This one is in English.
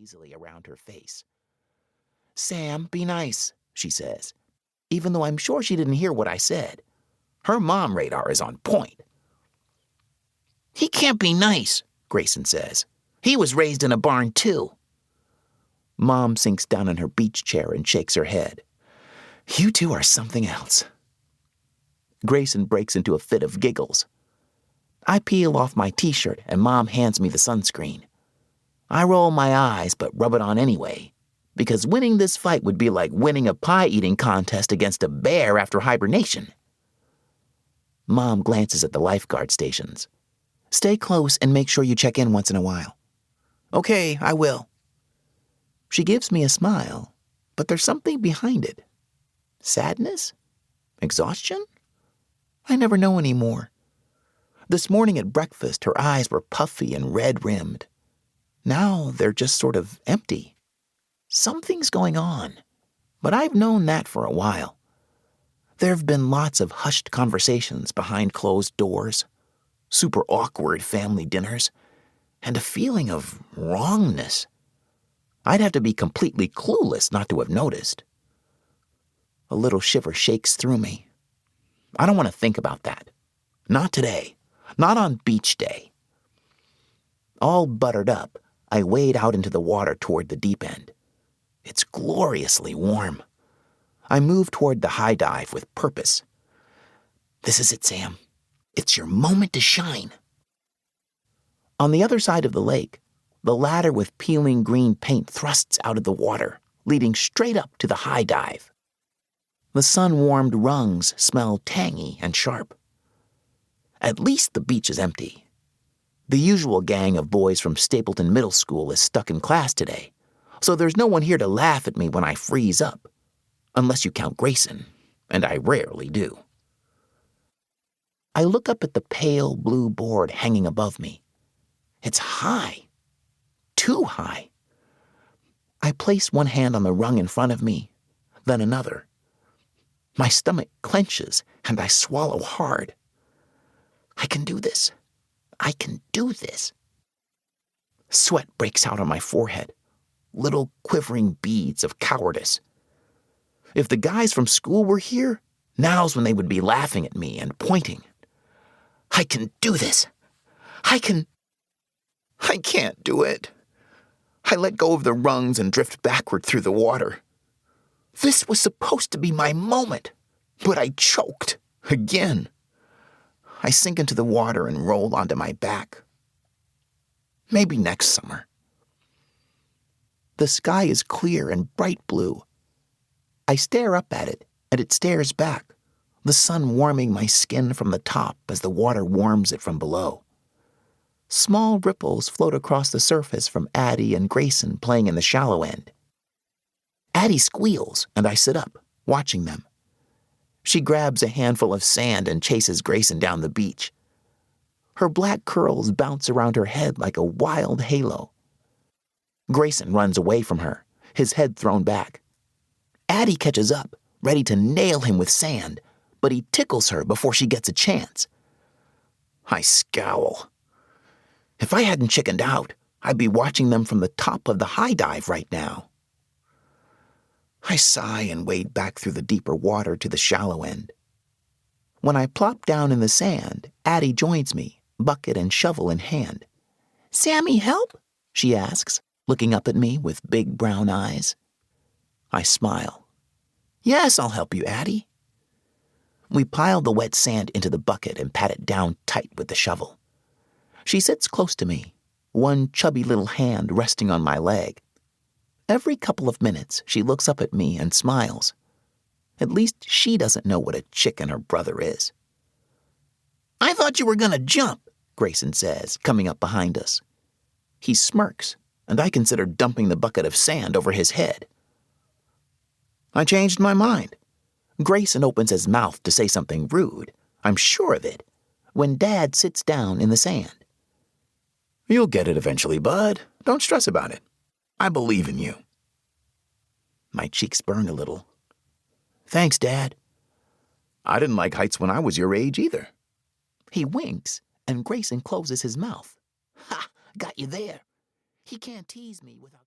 lazily around her face. "Sam, be nice," she says, even though I'm sure she didn't hear what I said. Her mom radar is on point. "He can't be nice," Grayson says. "He was raised in a barn, too." Mom sinks down in her beach chair and shakes her head. "You two are something else." Grayson breaks into a fit of giggles. I peel off my t-shirt and Mom hands me the sunscreen. I roll my eyes but rub it on anyway, because winning this fight would be like winning a pie-eating contest against a bear after hibernation. Mom glances at the lifeguard stations. "Stay close and make sure you check in once in a while." "Okay, I will." She gives me a smile, but there's something behind it. Sadness? Exhaustion? I never know anymore. This morning at breakfast, her eyes were puffy and red-rimmed. Now they're just sort of empty. Something's going on, but I've known that for a while. There have been lots of hushed conversations behind closed doors, super awkward family dinners, and a feeling of wrongness. I'd have to be completely clueless not to have noticed. A little shiver shakes through me. I don't want to think about that. Not today. Not on beach day. All buttered up, I wade out into the water toward the deep end. It's gloriously warm. I move toward the high dive with purpose. This is it, Sam. It's your moment to shine. On the other side of the lake, the ladder with peeling green paint thrusts out of the water, leading straight up to the high dive. The sun-warmed rungs smell tangy and sharp. At least the beach is empty. The usual gang of boys from Stapleton Middle School is stuck in class today, so there's no one here to laugh at me when I freeze up, unless you count Grayson, and I rarely do. I look up at the pale blue board hanging above me. It's high. Too high. I place one hand on the rung in front of me, then another. My stomach clenches, and I swallow hard. I can do this. I can do this. Sweat breaks out on my forehead, little quivering beads of cowardice. If the guys from school were here, now's when they would be laughing at me and pointing. I can do this. I can't do it. I let go of the rungs and drift backward through the water. This was supposed to be my moment, but I choked again. I sink into the water and roll onto my back. Maybe next summer. The sky is clear and bright blue. I stare up at it, and it stares back, the sun warming my skin from the top as the water warms it from below. Small ripples float across the surface from Addie and Grayson playing in the shallow end. Addie squeals, and I sit up, watching them. She grabs a handful of sand and chases Grayson down the beach. Her black curls bounce around her head like a wild halo. Grayson runs away from her, his head thrown back. Addie catches up, ready to nail him with sand, but he tickles her before she gets a chance. I scowl. If I hadn't chickened out, I'd be watching them from the top of the high dive right now. I sigh and wade back through the deeper water to the shallow end. When I plop down in the sand, Addie joins me, bucket and shovel in hand. "Sammy, help?" she asks, looking up at me with big brown eyes. I smile. "Yes, I'll help you, Addie." We pile the wet sand into the bucket and pat it down tight with the shovel. She sits close to me, one chubby little hand resting on my leg. Every couple of minutes, she looks up at me and smiles. At least she doesn't know what a chicken her brother is. "I thought you were going to jump," Grayson says, coming up behind us. He smirks, and I consider dumping the bucket of sand over his head. I changed my mind. Grayson opens his mouth to say something rude, I'm sure of it, when Dad sits down in the sand. "You'll get it eventually, bud. Don't stress about it. I believe in you." My cheeks burn a little. "Thanks, Dad." "I didn't like heights when I was your age either." He winks, and Grayson closes his mouth. "Ha! Got you there. He can't tease me without..."